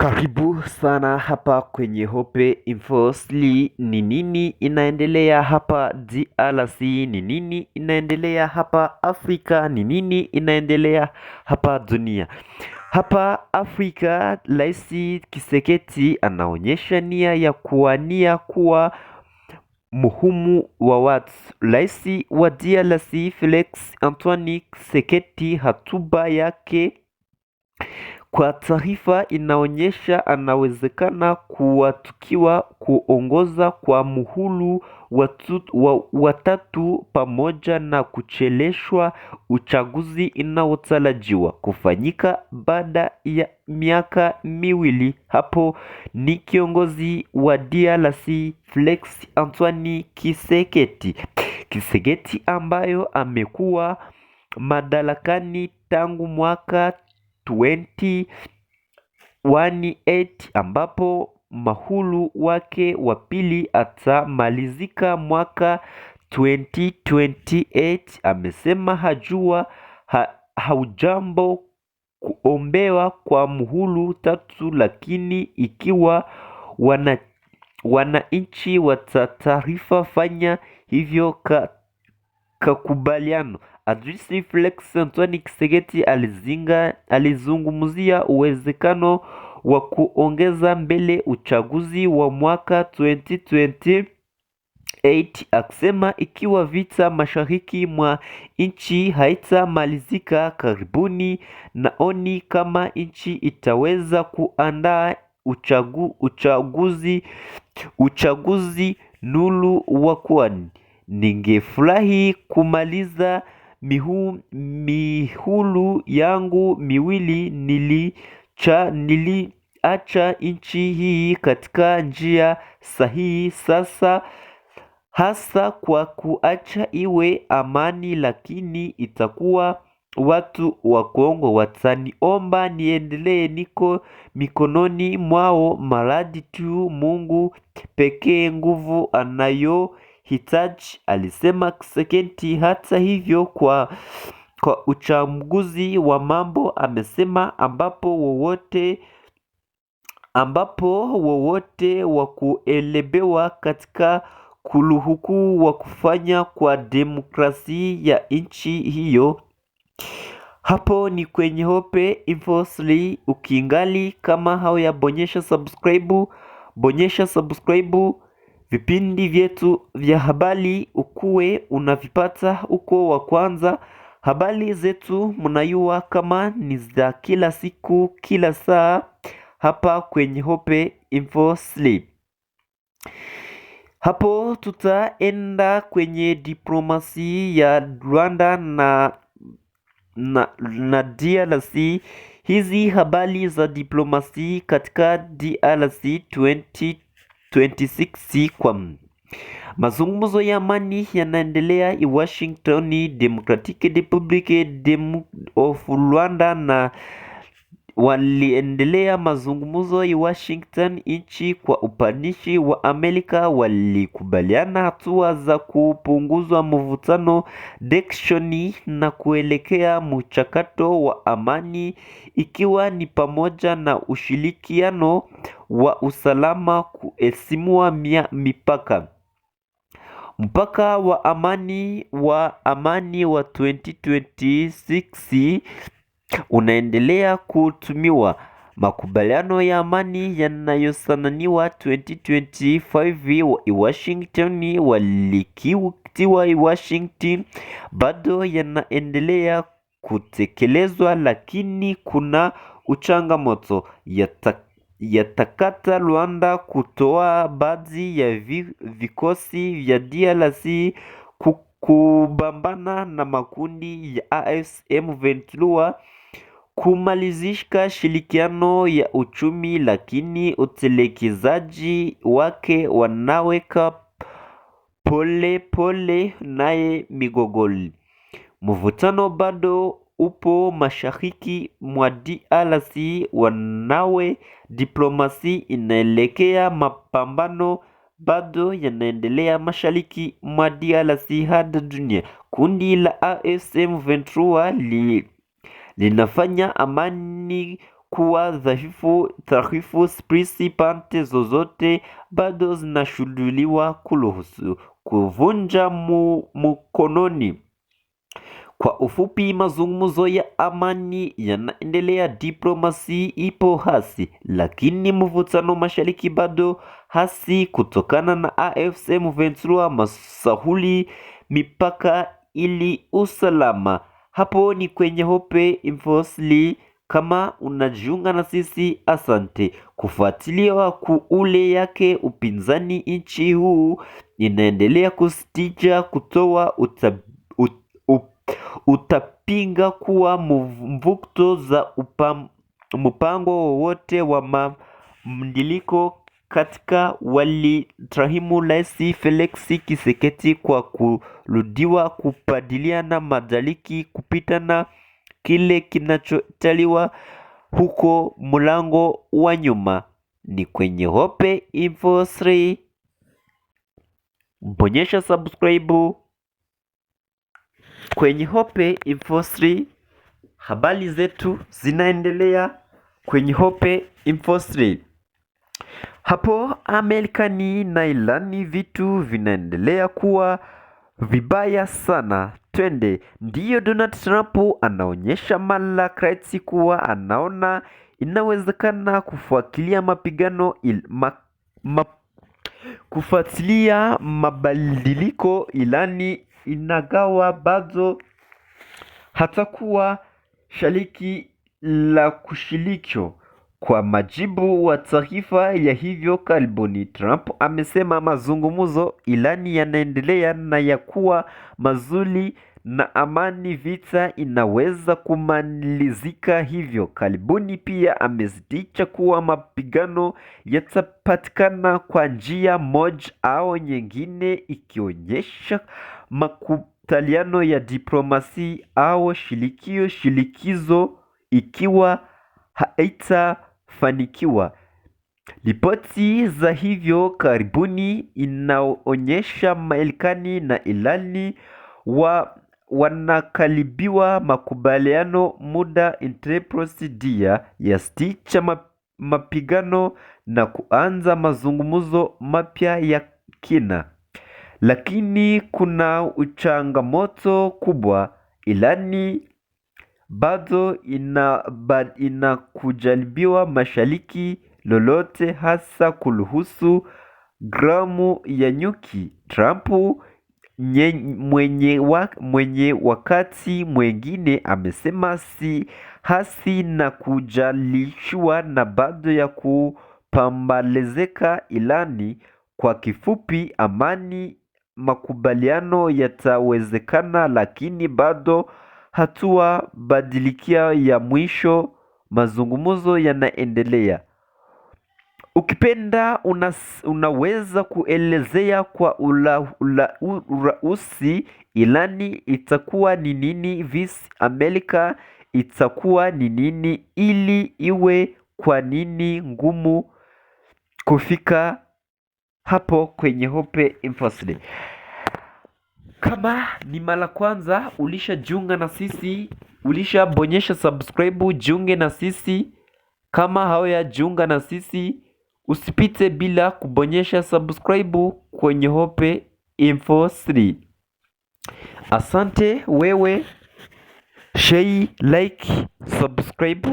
Karibu sana hapa kwenye Hope Infosli. Ni nini inaendelea hapa DRC? Ni nini inaendelea hapa Afrika? Ni nini inaendelea hapa dunia? Hapa Afrika, Rais Tshisekedi anaonyesha nia ya kuwania kuwa muhumu wa watu. Rais wa DRC Felix Antoine Tshisekedi, hotuba yake kwa taarifa inaonyesha anawezekana kuwatukiwa kuongoza kwa muhulu watatu pamoja na kucheleshwa uchaguzi inaotarajiwa kufanyika baada ya miaka miwili. Hapo ni kiongozi wa DRC Felix Antoine Tshisekedi. Tshisekedi ambayo amekuwa madarakani tangu mwaka 2018 ambapo mahulu wake wa pili atamalizika mwaka 2028. Amesema haujambo kuombewa kwa muhulu tatu, lakini ikiwa wananchi watataarifa fanya hivyo kakubaliano. Adrisi Felix Antoine Tshisekedi alizungumzia uwezekano wa kuongeza mbele uchaguzi wa mwaka 2028, akisema ikiwa vita mashariki mwa nchi haitamalizika karibuni, naoni kama nchi itaweza kuandaa uchaguzi nulu wa kwani. Ningefurahi kumaliza mihulu yangu miwili. Niliacha nchi hii katika njia sahihi sasa, hasa kwa kuacha iwe amani, lakini itakuwa watu wa Kongo wataniomba niendelee. Niko mikononi mwao, maradi tu Mungu pekee nguvu anayohitaji, alisema Tshisekedi. Hata hivyo, kwa uchambuzi wa mambo amesema ambapo wowote wa kuelebewa katika kuluhuku wa kufanya kwa demokrasia ya nchi hiyo. Hapo ni kwenye Hope Infosli. Ukiingali kama hauyabonyesha subscribe, vipindi vyetu vya habari ukuwe unavipata uko wa kwanza. Habari zetu mnayua kama ni za kila siku kila saa hapa kwenye Hope Infosli. Hapo tutaenda kwenye diplomasi ya Rwanda na DRC. Hizi habari za diplomasi katika DRC 2026 kwa mazungumzo ya amani yanaendelea i Washington. Democratic Republic of Rwanda na waliendelea mazungumzo ya Washington. Nchi kwa upanishi wa Amerika walikubaliana hatua za kupunguzwa mvutano dekshoni na kuelekea mchakato wa amani, ikiwa ni pamoja na ushirikiano wa usalama, kuheshimiwa mipaka. Mpaka wa amani wa 2026 unaendelea kutumiwa. Makubaliano ya amani yanayosananiwa 2025 Washington walikiwa Washington bado yanaendelea kutekelezwa, lakini kuna uchangamoto yatakata Rwanda kutoa baadhi ya vikosi vya DRC kubambana na makundi ya AFC/M23, kumalizishika shirikiano ya uchumi, lakini utelekezaji wake wanaweka pole naye migogoli. Mvutano bado upo mashariki mwa DRC, wanawe diplomasi inaelekea mapambano bado yanaendelea mashariki mwa DRC hadi dunia. Kundi la AFC/M23 linafanya amani kuwa dhaifu sprisi pande zozote bado zinashuhudiwa kuruhusu kuvunja mkononi. Kwa ufupi, mazungumzo ya amani yanaendelea, diplomasi ipo hasi, lakini mvutano mashariki bado hasi kutokana na AFC M23 masahuli mipaka ili usalama. Hapo ni kwenye Hope Infosli. Kama unajiunga na sisi, asante. Kufuatilia kuule yake upinzani nchi huu inaendelea kusitija kutoa utapinga kuwa mvukto za mpango wowote wa mabadiliko katika walitrahimu Rais Felix Tshisekedi kwa kurudiwa kubadiliana madaraka kupita na kile kinachotaliwa huko mlango wa nyuma. Ni kwenye Hope Info 3. Bonyesha subscribe kwenye Hope Info 3. Habari zetu zinaendelea kwenye Hope Info 3. Hapo Marekani na Irani vitu vinaendelea kuwa vibaya sana. Twende. Ndiyo, Donald Trump anaonyesha mara kreti kuwa anaona inawezekana kufuatilia mapigano kufuatilia mabadiliko Irani inagawa bado hatakuwa shariki la kushirikio. Kwa majibu wa taarifa ya hivyo karibuni, Trump amesema mazungumzo Irani yanaendelea na ya kuwa mazuri na amani vita inaweza kumalizika hivyo karibuni. Pia amezidisha kuwa mapigano yatapatikana kwa njia moja au nyingine, ikionyesha makubaliano ya diplomasi au shirikizo ikiwa haitafanikiwa. Ripoti za hivyo karibuni inaonyesha Marekani na Irani wanakaribiwa makubaliano muda dia ya sitisha mapigano na kuanza mazungumzo mapya ya kina. Lakini kuna changamoto kubwa. Irani bado inakujaribiwa mashariki lolote, hasa kuruhusu gramu ya nyuki. Trump mwenye wakati mwengine amesema si hasi na kujalishwa na bado ya kupambalezeka Irani. Kwa kifupi, amani, makubaliano yatawezekana, lakini bado hatua badilikia ya mwisho. Mazungumzo yanaendelea. Ukipenda unaweza kuelezea kwa urahisi Irani itakuwa ni nini, vs Amerika itakuwa ni nini, ili iwe kwa nini ngumu kufika hapo kwenye Hope Info 3. Kama ni mara kwanza ulishajiunga na sisi, ulishabonyesha subscribe, jiunge na sisi. Kama haujajiunga na sisi, usipite bila kubonyesha subscribe kwenye Hope Info 3. Asante wewe, share, like, subscribe.